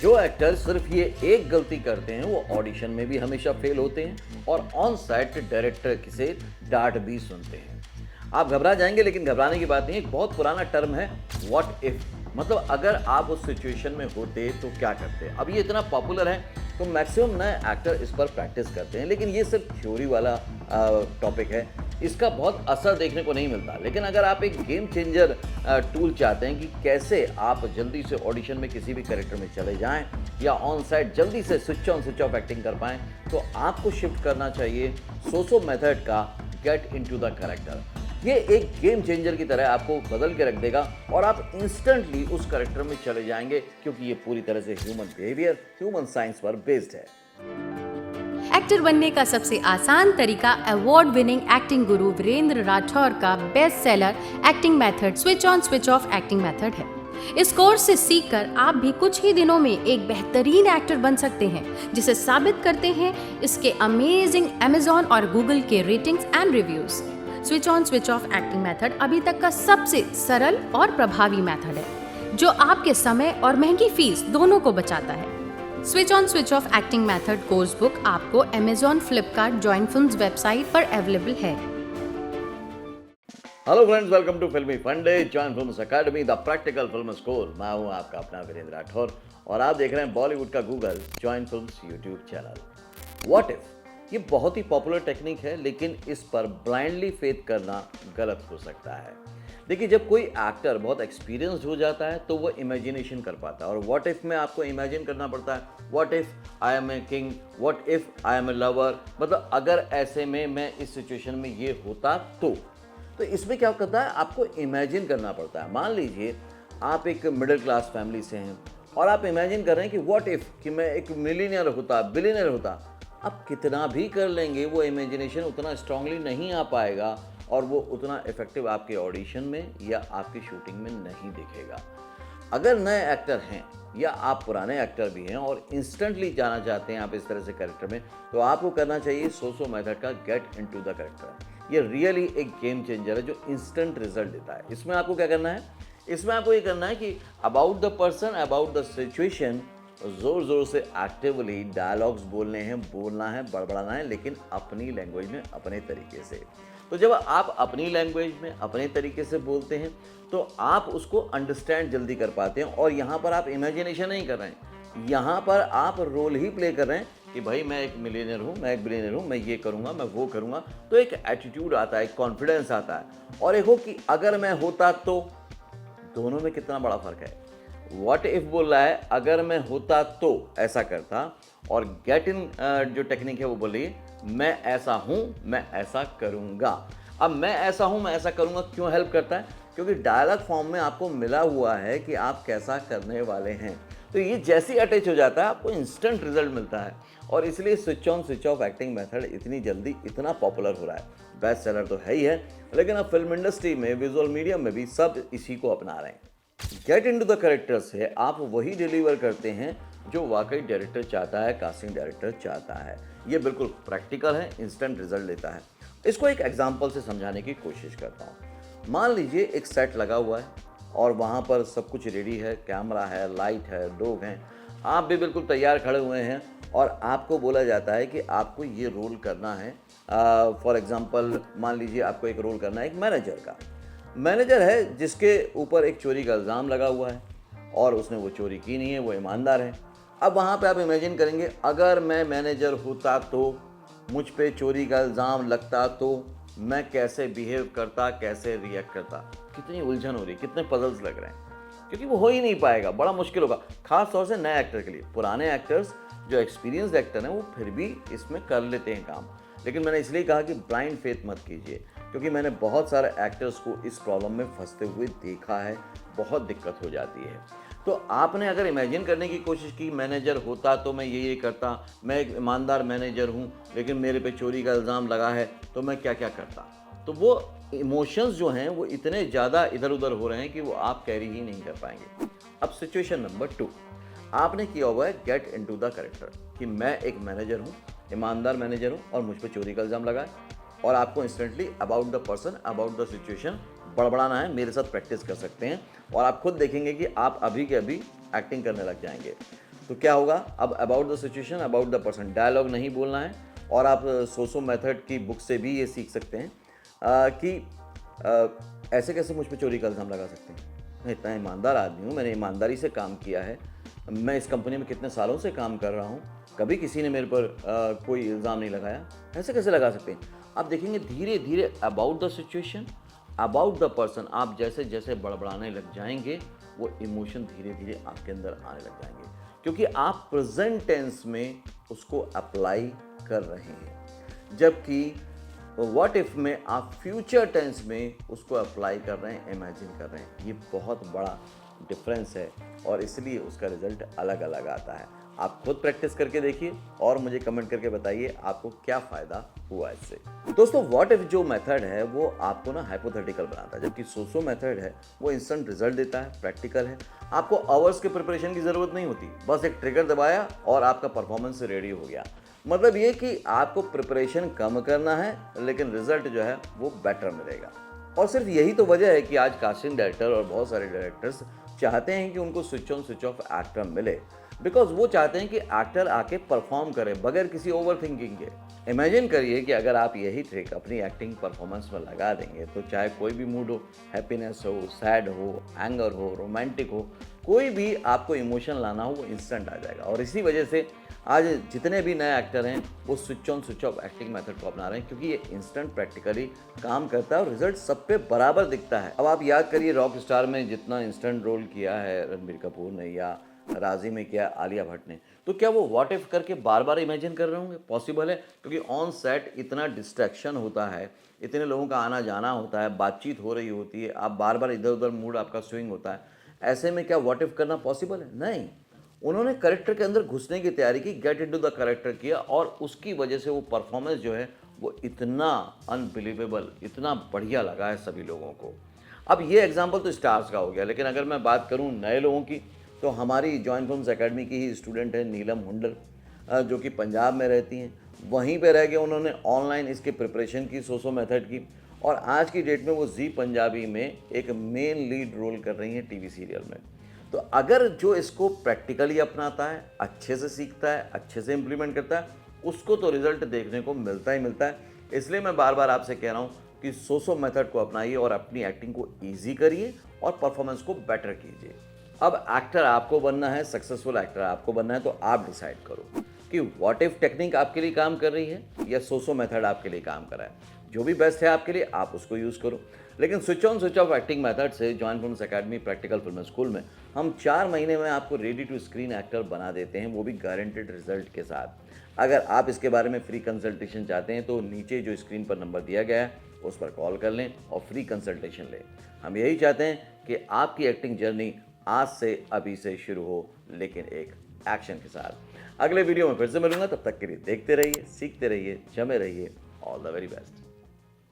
जो एक्टर सिर्फ ये एक गलती करते हैं वो ऑडिशन में भी हमेशा फेल होते हैं और ऑन सेट डायरेक्टर से डांट भी सुनते हैं। आप घबरा जाएंगे, लेकिन घबराने की बात नहीं। एक बहुत पुराना टर्म है व्हाट इफ, मतलब अगर आप उस सिचुएशन में होते तो क्या करते। अब ये इतना पॉपुलर है तो मैक्सिमम नए एक्टर इस पर प्रैक्टिस करते हैं, लेकिन ये सिर्फ थ्योरी वाला टॉपिक है, इसका बहुत असर देखने को नहीं मिलता। लेकिन अगर आप एक गेम चेंजर टूल चाहते हैं कि कैसे आप जल्दी से ऑडिशन में किसी भी कैरेक्टर में चले जाएं या ऑन साइट जल्दी से switch on switch off acting कर पाएं, तो आपको शिफ्ट करना चाहिए सोसो मेथड का गेट इनटू द कैरेक्टर। ये एक गेम चेंजर की तरह आपको बदल के रख देगा और आप इंस्टेंटली उस कैरेक्टर में चले जाएंगे, क्योंकि ये पूरी तरह से ह्यूमन बिहेवियर, ह्यूमन साइंस पर बेस्ड है। एक्टर बनने का सबसे आसान तरीका अवार्ड विनिंग एक्टिंग गुरु वीरेंद्र राठौर का best seller acting method switch on switch off acting method है। इस कोर्स से सीखकर आप भी कुछ ही दिनों में एक बेहतरीन एक्टर बन सकते हैं, जिसे साबित करते हैं इसके अमेजिंग Amazon और Google के ratings and reviews. Switch on switch off acting method अभी तक का सबसे सरल और प्रभावी मेथड है, जो आपके समय और महंगी फीस दोनों को बचाता है। Switch on switch off acting method course book आपको Amazon, Flipkart, join films website पर अवेलेबल है। हेलो फ्रेंड्स, वेलकम टू फिल्मी फंडे, join films academy, the practical film school. मैं हूं आपका अपना वीरेंद्र राठौर और आप देख रहे हैं बॉलीवुड का Google, join films YouTube channel. What if ये बहुत ही पॉपुलर टेक्निक है, लेकिन इस पर ब्लाइंडली फेथ करना गलत हो सकता है। देखिए, जब कोई एक्टर बहुत एक्सपीरियंस्ड हो जाता है तो वो इमेजिनेशन कर पाता है, और व्हाट इफ में आपको इमेजिन करना पड़ता है। What if I am a king, what if I am a lover, मतलब अगर ऐसे में मैं इस सिचुएशन में ये होता तो इसमें क्या करता है, आपको इमेजिन करना पड़ता है। मान लीजिए आप एक मिडिल क्लास फैमिली से हैं और आप इमेजिन कर रहे हैं कि व्हाट इफ कि मैं एक मिलीनियर होता, बिलियनियर होता। आप कितना भी कर लेंगे, वो इमेजिनेशन उतना स्ट्रांगली नहीं आ पाएगा और वो उतना इफेक्टिव आपके ऑडिशन में या आपकी शूटिंग में नहीं दिखेगा। अगर नए एक्टर हैं या आप पुराने एक्टर भी हैं और इंस्टेंटली जाना चाहते हैं आप इस तरह से कैरेक्टर में, तो आपको करना चाहिए सोसो मेथड का गेट इनटू द कैरेक्टर। ये रियली एक गेम चेंजर है जो इंस्टेंट रिजल्ट देता है। इसमें आपको क्या करना है, इसमें आपको ये करना है कि about the person, about the situation ज़ोर ज़ोर से एक्टिवली डायलॉग्स बोलने हैं, बोलना है, बड़बड़ाना है, लेकिन अपनी लैंग्वेज में, अपने तरीके से। तो जब आप अपनी लैंग्वेज में अपने तरीके से बोलते हैं तो आप उसको अंडरस्टैंड जल्दी कर पाते हैं। और यहाँ पर आप इमेजिनेशन नहीं कर रहे हैं, यहाँ पर आप रोल ही प्ले कर रहे हैं कि भाई मैं एक मिलियनर हूँ, मैं एक बिलियनर हूँ, मैं ये करूँगा, मैं वो करूँगा। तो एक एटीट्यूड आता है, एक कॉन्फिडेंस आता है। और एक हो कि अगर मैं होता तो, दोनों में कितना बड़ा फ़र्क है। व्हाट इफ बोल रहा है अगर मैं होता तो ऐसा करता, और गेट इन जो टेक्निक है वो बोलिए मैं ऐसा हूं, मैं ऐसा करूंगा। अब मैं ऐसा हूं, मैं ऐसा करूंगा क्यों हेल्प करता है, क्योंकि डायलॉग फॉर्म में आपको मिला हुआ है कि आप कैसा करने वाले हैं। तो ये जैसे ही अटैच हो जाता है आपको इंस्टेंट रिजल्ट मिलता है, और इसलिए switch on switch off acting method इतनी जल्दी इतना पॉपुलर हो रहा है। बेस्ट सेलर तो है ही है, लेकिन अब फिल्म इंडस्ट्री में, विजुअल मीडियम में भी सब इसी को अपना रहे हैं। गेट इनटू द कैरेक्टर से आप वही डिलीवर करते हैं जो वाकई डायरेक्टर चाहता है, कास्टिंग डायरेक्टर चाहता है। ये बिल्कुल प्रैक्टिकल है, इंस्टेंट रिजल्ट देता है। इसको एक एग्जांपल से समझाने की कोशिश करता हूँ। मान लीजिए एक सेट लगा हुआ है और वहाँ पर सब कुछ रेडी है, कैमरा है, लाइट है, लोग हैं, आप भी बिल्कुल तैयार खड़े हुए हैं और आपको बोला जाता है कि आपको ये रोल करना है। फॉर एग्जाम्पल मान लीजिए आपको एक रोल करना है एक मैनेजर का। मैनेजर है जिसके ऊपर एक चोरी का इल्ज़ाम लगा हुआ है और उसने वो चोरी की नहीं है, वो ईमानदार है। अब वहाँ पे आप इमेजिन करेंगे अगर मैं मैनेजर होता तो, मुझ पे चोरी का इल्ज़ाम लगता तो मैं कैसे बिहेव करता, कैसे रिएक्ट करता। कितनी उलझन हो रही, कितने पजल्स लग रहे हैं, क्योंकि वो हो ही नहीं पाएगा, बड़ा मुश्किल होगा, खास तौर से नए एक्टर के लिए। पुराने एक्टर्स जो एक्सपीरियंस्ड एक्टर हैं वो फिर भी इसमें कर लेते हैं काम। लेकिन मैंने इसलिए कहा कि ब्लाइंड फेथ मत कीजिए, क्योंकि मैंने बहुत सारे एक्टर्स को इस प्रॉब्लम में फंसते हुए देखा है, बहुत दिक्कत हो जाती है। तो आपने अगर इमेजिन करने की कोशिश की मैनेजर होता तो मैं ये करता, मैं एक ईमानदार मैनेजर हूँ लेकिन मेरे पे चोरी का इल्ज़ाम लगा है तो मैं क्या क्या करता, तो वो इमोशंस जो हैं वो इतने ज़्यादा इधर उधर हो रहे हैं कि वो आप कैरी ही नहीं कर पाएंगे। अब सिचुएशन नंबर 2, आपने किया हुआ है गेट इनटू द कैरेक्टर कि मैं एक मैनेजर हूँ, ईमानदार मैनेजर हूँ और मुझ पर चोरी का इल्ज़ाम लगा है, और आपको instantly about the person, about the situation बड़बड़ाना है। मेरे साथ प्रैक्टिस कर सकते हैं और आप खुद देखेंगे कि आप अभी के अभी एक्टिंग करने लग जाएंगे। तो क्या होगा, अब about the situation, about the person, dialogue नहीं बोलना है। और आप सोसो मेथड की बुक से भी ये सीख सकते हैं कि ऐसे कैसे मुझ पे चोरी का इल्ज़ाम लगा सकते हैं। मैं इतना ईमानदार आदमी हूँ, मैंने ईमानदारी से काम किया है, मैं इस कंपनी में कितने सालों से काम कर रहा हूँ, कभी किसी ने मेरे पर कोई इल्ज़ाम नहीं लगाया, ऐसे कैसे लगा सकते हैं। आप देखेंगे धीरे धीरे about the situation, about the person, आप जैसे जैसे बड़बड़ाने लग जाएंगे वो इमोशन धीरे धीरे आपके अंदर आने लग जाएंगे, क्योंकि आप प्रेजेंट टेंस में उसको अप्लाई कर रहे हैं, जबकि व्हाट इफ में आप फ्यूचर टेंस में उसको अप्लाई कर रहे हैं, इमेजिन कर रहे हैं। ये बहुत बड़ा डिफरेंस है और इसलिए उसका रिजल्ट अलग अलग आता है। आप खुद प्रैक्टिस करके देखिए और मुझे कमेंट करके बताइए आपको क्या फ़ायदा हुआ इससे। दोस्तों, व्हाट इफ जो मेथड है वो आपको ना हाइपोथेटिकल बनाता है, जबकि सोसो मेथड है वो इंस्टेंट रिजल्ट देता है, प्रैक्टिकल है। आपको आवर्स के प्रिपरेशन की ज़रूरत नहीं होती, बस एक ट्रिगर दबाया और आपका परफॉर्मेंस रेडी हो गया। मतलब ये कि आपको प्रिपरेशन कम करना है लेकिन रिजल्ट जो है वो बेटर मिलेगा। और सिर्फ यही तो वजह है कि आज कास्टिंग डायरेक्टर और बहुत सारे डायरेक्टर्स चाहते हैं कि उनको switch on switch of actor मिले, बिकॉज वो चाहते हैं कि एक्टर आके परफॉर्म करे बगैर किसी ओवर थिंकिंग के। इमेजिन करिए कि अगर आप यही ट्रिक अपनी एक्टिंग परफॉर्मेंस में लगा देंगे तो चाहे कोई भी मूड हो, हैप्पीनेस हो, सैड हो, एंगर हो, रोमांटिक हो, कोई भी आपको इमोशन लाना हो वो इंस्टेंट आ जाएगा। और इसी वजह से आज जितने भी नए एक्टर हैं वो switch on switch off acting method को अपना रहे हैं, क्योंकि ये इंस्टेंट प्रैक्टिकली काम करता है और रिजल्ट सब पे बराबर दिखता है। अब आप याद करिए रॉक स्टार में जितना इंस्टेंट रोल किया है रणबीर कपूर ने या राजी में किया आलिया भट्ट ने, तो क्या वो व्हाट इफ करके बार बार इमेजिन कर रहे होंगे? पॉसिबल है, क्योंकि ऑन सेट इतना डिस्ट्रैक्शन होता है, इतने लोगों का आना जाना होता है, बातचीत हो रही होती है, आप बार बार इधर उधर मूड आपका स्विंग होता है। ऐसे में क्या व्हाट इफ करना पॉसिबल है? नहीं। उन्होंने करेक्टर के अंदर घुसने की तैयारी की, गेट इनटू द करेक्टर किया और उसकी वजह से वो परफॉर्मेंस जो है वो इतना अनबिलीवेबल, इतना बढ़िया लगा है सभी लोगों को। अब ये एग्जांपल तो स्टार्स का हो गया, लेकिन अगर मैं बात करूं नए लोगों की, तो हमारी जॉइन फिल्म्स एकेडमी की ही स्टूडेंट है नीलम हुंडल, जो कि पंजाब में रहती हैं। वहीं पे रह के उन्होंने ऑनलाइन इसकी प्रिपरेशन की, सोसो मेथड की, और आज की डेट में वो जी पंजाबी में एक मेन लीड रोल कर रही हैं टीवी सीरियल में। तो अगर जो इसको प्रैक्टिकली अपनाता है, अच्छे से सीखता है, अच्छे से इम्प्लीमेंट करता है, उसको तो रिजल्ट देखने को मिलता ही मिलता है। इसलिए मैं बार बार आपसे कह रहा हूँ कि सोसो मेथड को अपनाइए और अपनी एक्टिंग को ईजी करिए और परफॉर्मेंस को बेटर कीजिए। अब एक्टर आपको बनना है, सक्सेसफुल एक्टर आपको बनना है, तो आप डिसाइड करो कि व्हाट इफ टेक्निक आपके लिए काम कर रही है या सोसो मेथड आपके लिए काम कर रहा है। जो भी बेस्ट है आपके लिए आप उसको यूज़ करो। लेकिन switch on switch off acting method से join films academy practical film school में हम 4 महीने में आपको रेडी टू स्क्रीन एक्टर बना देते हैं, वो भी गारंटेड रिजल्ट के साथ। अगर आप इसके बारे में फ्री कंसल्टेशन चाहते हैं तो नीचे जो स्क्रीन पर नंबर दिया गया है उस पर कॉल कर लें और फ्री कंसल्टेशन लें। हम यही चाहते हैं कि आपकी एक्टिंग जर्नी आज से अभी से शुरू हो, लेकिन एक एक्शन के साथ। अगले वीडियो में फिर से मिलूंगा, तब तक के लिए देखते रहिए, सीखते रहिए, जमे रहिए। All the very best.